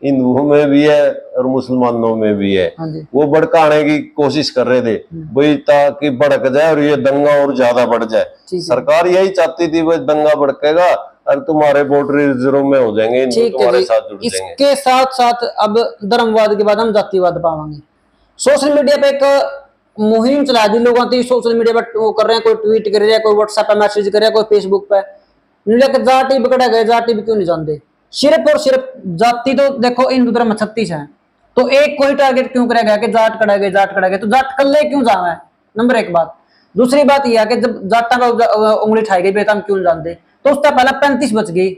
हिंदुओं में भी है और मुसलमानों में भी है। वो भड़काने की कोशिश कर रहे थे भाई, ताकि भड़क जाए और ये दंगा और ज्यादा बढ़ जाए। सरकार यही चाहती थी भाई दंगा भड़केगा और तुम्हारे वोट रिजर्व में हो जाएंगे, तुम्हारे साथ जुड़ जाएंगे। इसके साथ साथ अब धर्मवाद के बाद हम जातिवाद पावांगे। सोशल मीडिया पे एक मुहिम चला दी लोगों की, सोशल मीडिया पर वो कर रहे हैं, कोई ट्वीट कर रहा है, कोई व्हाट्सएप पे मैसेज कर रहा है, कोई फेसबुक पे, जाति पकड़ा गए, जाति भी क्यों नहीं जानते। सिर्फ और सिर्फ जाति तो देखो हिंदू धर्म में 36 है, तो एक कोई टारगेट क्यों करेगा गया कि जाट कड़ा गए, जाट कड़ा गए, तो जाट कल्ले क्यों जाना है? नंबर एक बात। दूसरी बात यह है कि जब जाटा का उंगली उठाई गई बेटा हम क्यों जानते, तो उसका पहला 35 बच गई,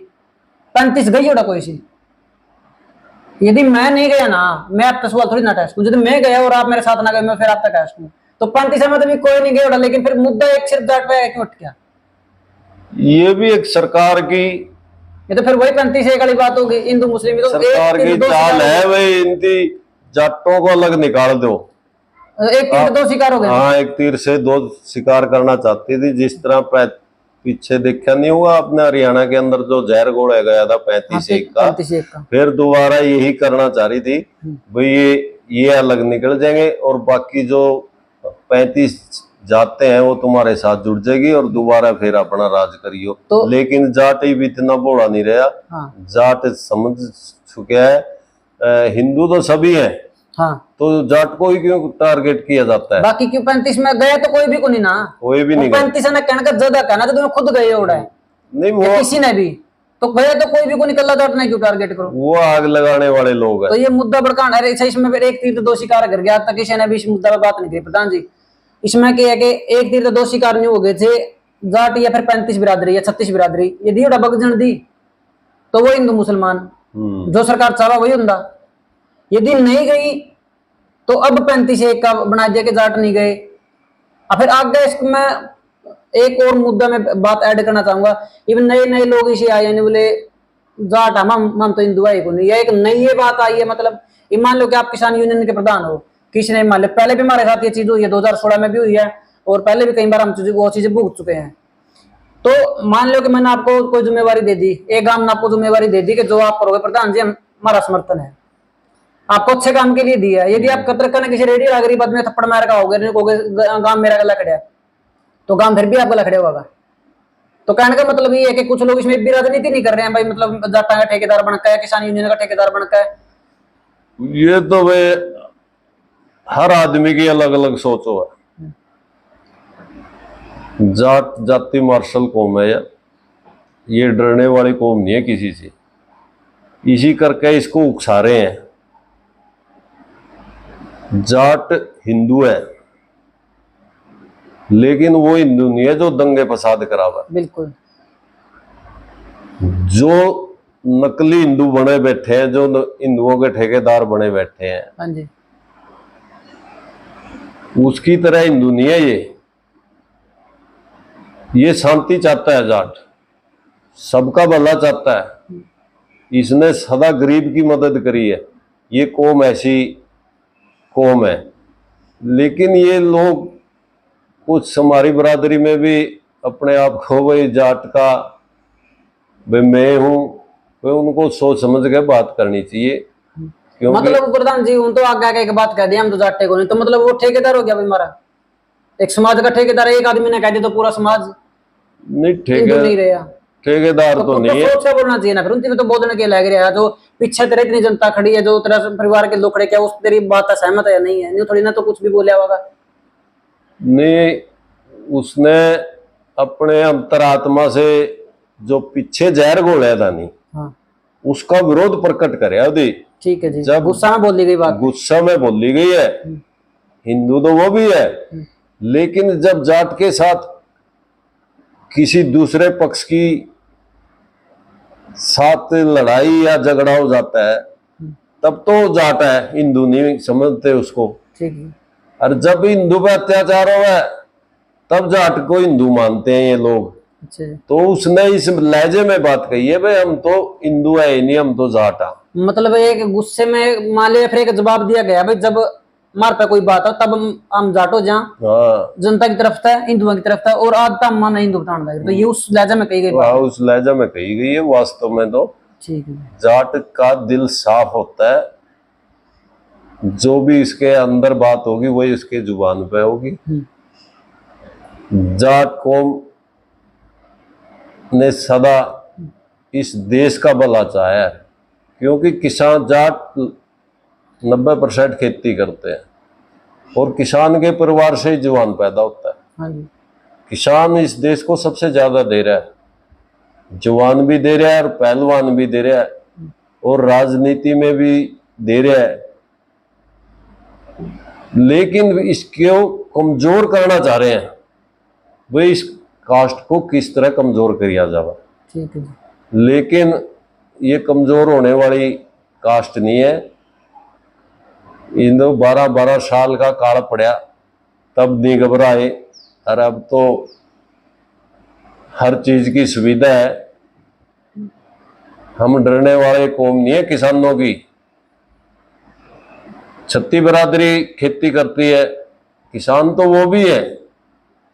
35 गई होगा कोई सी। यदि मैं नहीं गया ना, मैं आपका सवाल थोड़ी ना टेस्ट हूँ, यदि मैं गया और आप मेरे साथ ना गए मैं फिर आपका टेस्ट हूँ, तो 35 में तो भी कोई नहीं गया होगा, लेकिन फिर मुद्दा एक सिर्फ जाट पे क्यों उठ गया? ये भी एक सरकार की, ये तो फिर वही 35 वाली बात होगी, हिंदू मुस्लिम तो सरकार की चाल है भाई, इनकी जाटों को अलग निकाल दो। एक तीर दो शिकार हो गए। हाँ, एक तीर से दो शिकार करना चाहती थी। जिस तरह पीछे देखा नहीं हुआ अपने हरियाणा के अंदर जो जहर घोड़ा गया था 35-1 का, फिर दोबारा यही करना चाह रही थी भाई ये अलग निकल जाएंगे और बाकी जो 35 जाते हैं वो तुम्हारे साथ जुड़ जाएगी और दोबारा फिर अपना राज करियो। तो लेकिन जाट ही भी इतना भोला नहीं रहा। हाँ। जाट समझ चुके हैं हिंदू तो सभी हैं। हाँ। तो जाट को ही क्यों टारगेट किया जाता है? बाकी क्यों 35 में गए तो कोई भी को नहीं ना, कोई भी नहीं। 35 ने कहना का ज्यादा कहना तो तुम्हें खुद गए उड़ा है नहीं, वो किसी ने भी तो गए तो कोई भी को निकल जाट नहीं, क्यों टारगेट करो? वो आग लगाने वाले लोग हैं। तो ये मुद्दा भड़काना है, इसमें फिर एक तीर तो दो शिकार कर गया, तक किसी ने भी इस मुद्दा पर बात नहीं की। प्रधान जी, इसमें क्या है कि एक तीर तो दो शिकार नहीं हो गए थे, जाट या फिर 35 बिरादरी या 36 बिरादरी, यदि उड़ा बगजन दी तो वो हिंदू मुसलमान जो सरकार चाहा वही होता। यदि नहीं गई तो अब 35-1 का बना दिया कि जाट नहीं गए। और फिर आगे इसमें एक और मुद्दा में बात ऐड करना चाहूंगा, इवन नए नए लोग इसे आए नहीं बोले जाट हम तो हिंदू है को नहीं, एक नई ये बात आई है। मतलब ये मान लो कि आप किसान यूनियन के प्रधान हो, किसी ने मान लो पहले भी हमारे साथ ये चीज हुई है, 2016 में भी हुई है और पहले भी कई बार हम वो चीजें भुगत चुके हैं। तो मान लो कि मैंने आपको कोई जिम्मेवारी दे दी, एक गांव ने आपको जिम्मेवारी दे दी कि जो आप करोगे प्रधान जी हमारा समर्थन है, आपको अच्छे काम के लिए दिया है। यदि आप कतर करने किसी रेडी गरीब आदमी थप्पड़ मार का हो गांव मेरा गला खड़ा तो गांव फिर भी आपका लखड़े होगा। तो कहने का मतलब ये है कि कुछ लोग इसमें भी राजनीति नहीं कर रहे हैं भाई, मतलब जाटा का ठेकेदार बनकर है, किसान यूनियन का ठेकेदार बनकर है। ये तो भाई हर आदमी की अलग अलग सोच हो। जाट जाति मार्शल कौम है यार, ये डरने वाली कौम नहीं है किसी से, इसी करके इसको उकसा रहे हैं। जाट हिंदू है, लेकिन वो हिंदू नहीं है जो दंगे फसाद करावा। बिल्कुल। जो नकली हिंदू बने बैठे हैं, जो हिंदुओं के ठेकेदार बने बैठे हैं, हाँ जी। उसकी तरह हिंदू नहीं है ये शांति चाहता है। जाट सबका भला चाहता है, इसने सदा गरीब की मदद करी है। ये कौम ऐसी कौम है, लेकिन ये लोग कुछ हमारी बरादरी में भी अपने आप को भाई जाट का भाई मैं हूं, भाई उनको सोच समझ के बात करनी चाहिए। क्योंकि मतलब प्रधान जी, उन तो आगे आके एक बात कह दी, हम तो जाटे को नहीं, तो मतलब वो ठेकेदार हो गया भाई हमारा, एक समाज का ठेकेदार है। एक आदमी ने कह दिया तो पूरा समाज नहीं हिंदू नहीं रहा। ठेकेदार तो नहीं है। सोच से बोलना चाहिए ना, फिर उनकी तो बोलने के लग रहा है। जो पीछे तेरे इतनी जनता खड़ी है, जो तेरा परिवार के लोग खड़े, क्या उस तेरी बात से सहमत है या नहीं है? नहीं थोड़ी ना तो कुछ भी बोलिया होगा। नहीं, उसने अपने अंतरात्मा से जो पीछे जहर घोलिया था नहीं, हाँ, उसका विरोध प्रकट करे। ठीक है जी। जब गुस्सा में बोली गई बात, गुस्सा में बोली गई है, हिंदू तो वो भी है, लेकिन जब जाट के साथ किसी दूसरे पक्ष की साथ लड़ाई या झगड़ा हो जाता है, तब तो जाट है, हिंदू नहीं समझते उसको। ठीक है। और जब हिंदू पे अत्याचार हो है, तब जाट को हिंदू मानते हैं ये लोग। अच्छा जी। तो उसने इस लहजे में बात कही है, भाई हम तो हिंदू है ही नहीं, हम तो जाट है। मतलब एक गुस्से में मान लिया, फिर एक जवाब दिया गया भाई जब हमारे पे कोई बात हो तब हम जाटो जहाँ हाँ, जनता की तरफ था, हिंदुओं की तरफ था, और आज तो हम माना हिंदू बताना लगे। तो ये उस लहजा में कही गई बात हाँ, है। उस लहजा में कही गई है। वास्तव में तो ठीक है। जाट का दिल साफ होता है, जो भी इसके अंदर बात होगी वही इसके जुबान पे होगी। जाट कौम ने सदा इस देश का भला चाहा है, क्योंकि किसान जाट 90% खेती करते हैं, और किसान के परिवार से ही जवान पैदा होता है। हाँ जी। किसान इस देश को सबसे ज्यादा दे रहा है, जवान भी दे रहा है और पहलवान भी दे रहा है, और राजनीति में भी दे रहा है। लेकिन इसको कमजोर करना चाह रहे हैं, वे इस कास्ट को किस तरह कमजोर किया जाए। ठीक है। लेकिन ये कमजोर होने वाली कास्ट नहीं है। इन 12-12 साल का काल पड़ा, तब नहीं घबराए, और अब तो हर चीज की सुविधा है। हम डरने वाले कौम नहीं है किसानों की। छत्ती बरादरी खेती करती है, किसान तो वो भी है,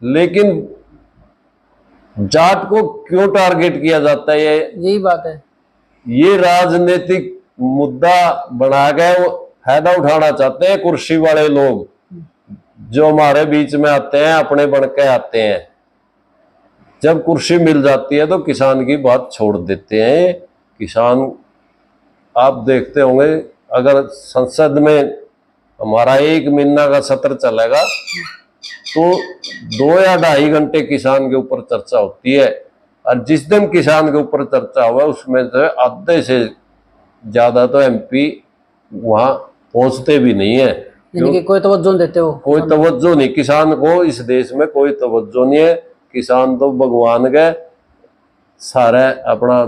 लेकिन जाट को क्यों टारगेट किया जाता है? यही बात है। ये राजनीतिक मुद्दा बना गए, वो फायदा उठाना चाहते हैं कुर्सी वाले लोग, जो हमारे बीच में आते हैं, अपने बन के आते हैं। जब कुर्सी मिल जाती है तो किसान की बात छोड़ देते हैं। किसान, आप देखते होंगे, अगर संसद में हमारा 1 महीना का सत्र चलेगा तो 2 या 2.5 घंटे किसान के ऊपर चर्चा होती है, और जिस दिन किसान के ऊपर चर्चा हुआ उसमें से आधे से ज्यादा तो एमपी वहां पहुंचते भी नहीं है। यानी कि कोई तवज्जो नहीं देते हो। कोई तवज्जो नहीं, किसान को इस देश में कोई तवज्जो नहीं है। किसान तो भगवान के सारे अपना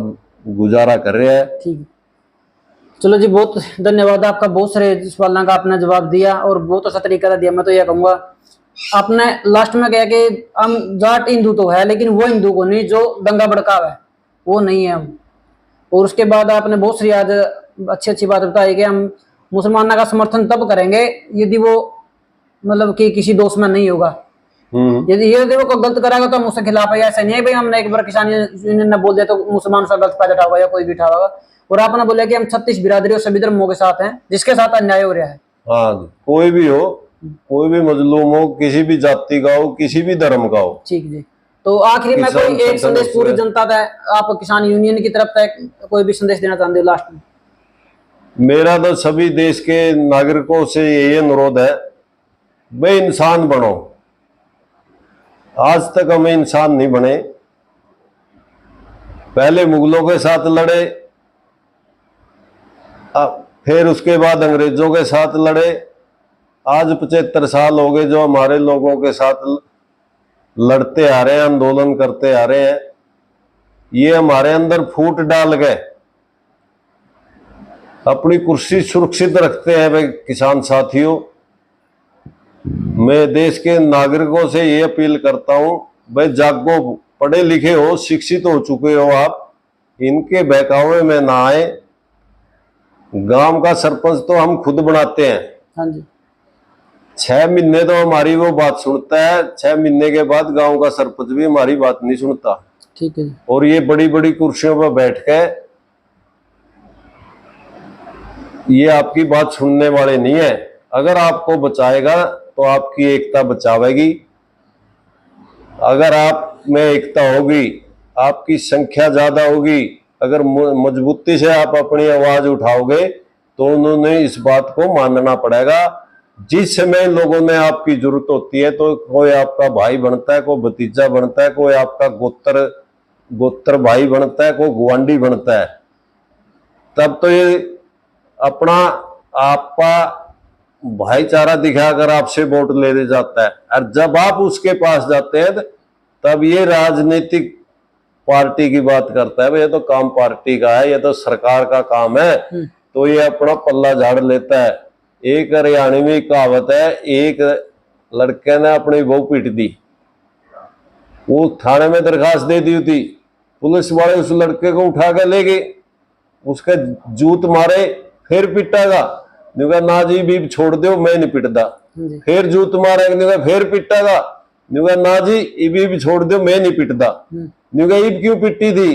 गुजारा कर रहे हैं। ठीक है। चलो जी, बहुत धन्यवाद आपका। बहुत सारे सवालों का आपने जवाब दिया और बहुत अच्छा तरीका दिया। मैं तो यह कहूँगा, आपने लास्ट में कहा कि हम जाट हिंदू तो है, लेकिन वो हिंदू को नहीं जो दंगा भड़काव है, वो नहीं है हम। और उसके बाद आपने बहुत सारी आज अच्छी अच्छी बात बताई कि हम मुसलमानों का समर्थन तब करेंगे यदि वो मतलब कि किसी दोस्त में नहीं होगा। यदि वो गलत कराएगा तो हम उसके खिलाफ है। ऐसा नहीं है भाई हमने एक बार किसान यूनियन ने बोल दिया तो मुसलमान से गलत फायदा उठाओगा या कोई भी उठाओगा। और आपने बोला कि हम 36 बिरादरी और सभी धर्मों के साथ हैं जिसके साथ अन्याय हो रहा है। हाँ, कोई भी हो, कोई भी मजलूम हो, किसी भी जाति का हो, किसी भी धर्म का हो। ठीक जी। तो आखिरी में कोई एक संदेश पूरी जनता का, आप किसान यूनियन की तरफ से कोई भी संदेश देना चाहते हो लास्ट में? मेरा तो सभी देश के नागरिकों से यही अनुरोध है, भाई इंसान बनो। आज तक हमें इंसान नहीं बने। पहले मुगलों के साथ लड़े, फिर उसके बाद अंग्रेजों के साथ लड़े, आज 75 साल हो गए जो हमारे लोगों के साथ लड़ते आ रहे हैं, आंदोलन करते आ रहे हैं, ये हमारे अंदर फूट डाल गए, अपनी कुर्सी सुरक्षित रखते हैं। भाई किसान साथियों, मैं देश के नागरिकों से ये अपील करता हूं, भाई जागो, पढ़े लिखे हो, शिक्षित हो चुके हो आप, इनके बहकावे में ना आए। गांव का सरपंच तो हम खुद बनाते हैं। हाँ जी। 6 महीने तो हमारी वो बात सुनता है, 6 महीने के बाद गांव का सरपंच भी हमारी बात नहीं सुनता। ठीक है जी। और ये बड़ी बड़ी कुर्सियों पर बैठ के ये आपकी बात सुनने वाले नहीं है। अगर आपको बचाएगा तो आपकी एकता बचावेगी। अगर आप में एकता होगी, आपकी संख्या ज्यादा होगी, अगर मजबूती से आप अपनी आवाज उठाओगे तो उन्होंने इस बात को मानना पड़ेगा। जिस समय लोगों ने आपकी जरूरत होती है तो कोई आपका भाई बनता है, कोई भतीजा बनता है, कोई आपका गोत्र भाई बनता है, कोई गुआंढी बनता है, तब तो ये अपना आपका भाईचारा दिखाकर आपसे वोट ले जाता है। और जब आप उसके पास जाते हैं तब ये राजनीतिक पार्टी की बात करता है, भाई ये तो काम पार्टी का है, ये तो सरकार का काम है, तो ये अपना पल्ला झाड़ लेता है। एक हरियाणवी कहावत है, एक लड़के ने अपनी बहू पीट दी, वो थाने में दरखास्त दे दी थी, पुलिस वाले उस लड़के को उठा के ले गए, उसके जूत मारे, फिर पिटागा, ना जी भी छोड़ दो, मैं नहीं पिटदा, फिर जूत मारेगा, फिर पिटागा, ना जी इबी भी छोड़ दो, मैं नहीं पिटदा, इब क्यों पिटी थी,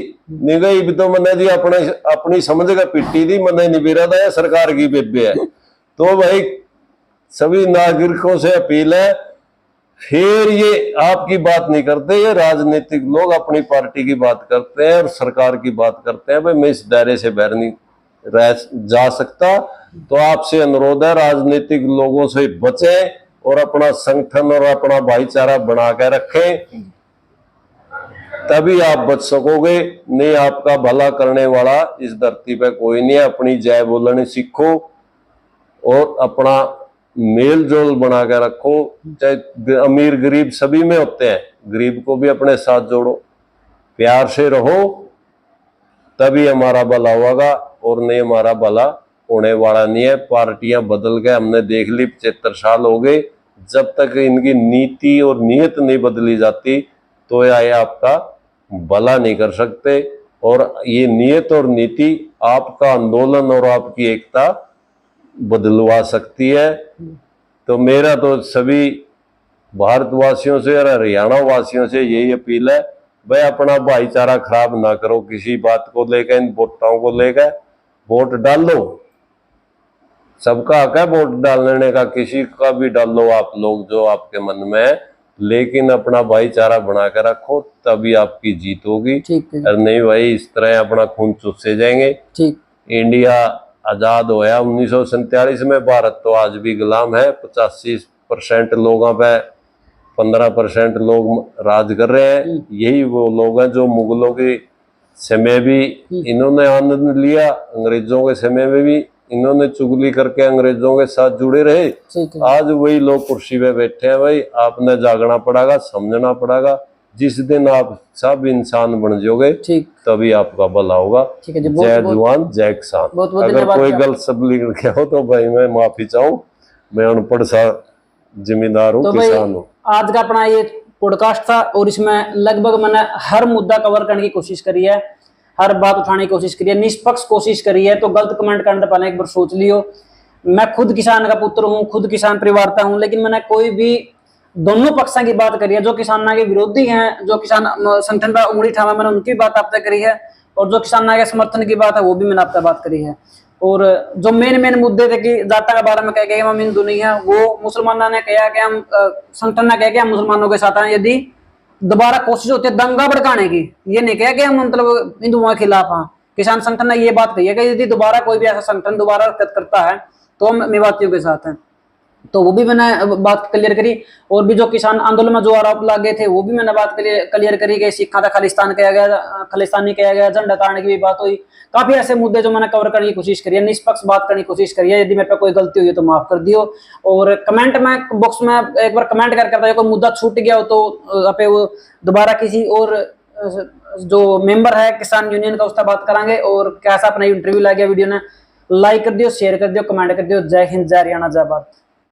इब तो मैंने जी अपनी समझ का पिटी थी, मैंने नहीं बिरा था, सरकार की बेबे है। तो भाई सभी नागरिकों से अपील है, फिर ये आपकी बात नहीं करते, ये राजनीतिक लोग अपनी पार्टी की बात करते हैं और सरकार की बात करते हैं। भाई मैं इस दायरे से बाहर नहीं रह जा सकता, तो आपसे अनुरोध है, राजनीतिक लोगों से बचें और अपना संगठन और अपना भाईचारा बना के रखें, तभी आप बच सकोगे। नहीं आपका भला करने वाला इस धरती पे कोई नहीं है। अपनी जय बोलनी सीखो और अपना मेल जोल बना के रखो। चाहे अमीर गरीब सभी में होते हैं, गरीब को भी अपने साथ जोड़ो, प्यार से रहो, तभी हमारा भला होगा, और नहीं हमारा भला होने वाला नहीं है। पार्टियां बदल गए, हमने देख ली, 75 साल हो गए, जब तक इनकी नीति और नीयत नहीं बदली जाती तो ये आपका भला नहीं कर सकते। और ये नीयत और नीति आपका आंदोलन और आपकी एकता बदलवा सकती है। तो मेरा तो सभी भारतवासियों से और हरियाणा वासियों से यही अपील है, भाई अपना भाईचारा खराब ना करो किसी बात को लेकर, इन वोटों को लेकर। वोट डालो, सबका हक है वोट डालने का, किसी का भी डालो आप लोग जो आपके मन में है, लेकिन अपना भाईचारा बना कर रखो, तभी आपकी जीत होगी। और नहीं भाई इस तरह अपना खून चूसे जाएंगे। ठीक। इंडिया आजाद होया 1947 में, भारत तो आज भी गुलाम है। 85% लोगों पे 15% लोग राज कर रहे हैं। यही वो लोग हैं जो मुगलों के समय भी इन्होंने आनंद लिया, अंग्रेजों के समय में भी इन्होंने चुगली करके अंग्रेजों के साथ जुड़े रहे। आज वही लोग कुर्सी पे बैठे हैं। भाई आपने जागना पड़ेगा, समझना पड़ेगा। जिस दिन आप सब इंसान बन जाओगे तभी आपका भला होगा। जय जवान जय किसान। अगर कोई गलत शब्द लिख गया हो तो भाई मैं माफी चाहूँ, मैं अनपढ़ सा जिम्मेदार हूँ, किसान हूँ। आज का अपना ये पॉडकास्ट था और इसमें लगभग मैंने हर मुद्दा कवर करने की कोशिश करी है, हर बात उठाने की कोशिश करी है, निष्पक्ष कोशिश करी है। तो गलत कमेंट करने से पहले एक बार सोच लियो। मैं खुद किसान का पुत्र हूँ, खुद किसान परिवार का हूँ, लेकिन मैंने कोई भी दोनों पक्षों की बात करी है। जो किसाना के विरोधी हैं, जो किसान संगठन पर उंगली ठामा, मैंने उनकी बात आप तक करी है, और जो किसाना के समर्थन की बात है वो भी मैंने आप तक बात करी है। और जो मेन मुद्दे थे कि जाता के बारे में कह के हम हिंदू नहीं है, वो मुसलमानों ने कहा कि हम संगठन ने कह के हम मुसलमानों के साथ हैं। यदि दोबारा कोशिश होती है दंगा भड़काने की, ये नहीं कह के हम मतलब हिंदुओं के खिलाफ हैं। किसान संगठन ने ये बात कही है कि यदि दोबारा कोई भी ऐसा संगठन दोबारा हरकत करता है तो हम मेवातियों के साथ हैं। तो वो भी मैंने बात क्लियर करी। और भी जो किसान आंदोलन में जो आरोप लगे थे वो भी मैंने बात क्लियर करी कि सिखा का खालिस्तान किया गया, खालिस्तानी किया गया, झंडा ताड़ने की भी बात हुई। काफी ऐसे मुद्दे जो मैंने कवर करने की कोशिश करी है, निष्पक्ष बात करने की कोशिश करी है। यदि मेरे पे कोई गलती हुई है तो माफ कर दियो। और कमेंट में बॉक्स में एक बार कमेंट करके बताइए कोई मुद्दा छूट गया हो तो आप वो दोबारा किसी और जो मेंबर है किसान यूनियन का उसका बात करांगे। और कैसा अपना इंटरव्यू लग गया वीडियो ने, लाइक कर दियो, शेयर कर दियो, कमेंट कर दियो। जय हिंद, जय हरियाणा, जय भारत।